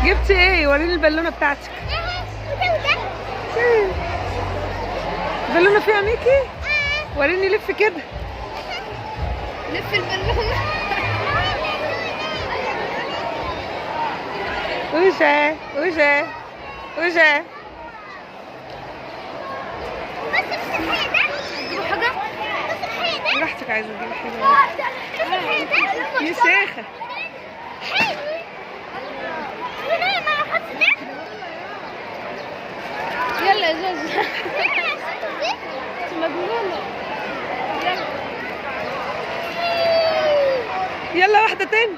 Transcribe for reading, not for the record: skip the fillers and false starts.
جبتي ايه؟ وريني البالونه بتاعتك. بالونه فيها ميكي؟ وريني لف كده. لف البالونه. وجه وجه وجه. تجيبوا حاجه؟ براحتك، عايزه تجيبي حاجه. مساخه. يلا يا زوزو. انت مجنونه. يلا واحده تاني.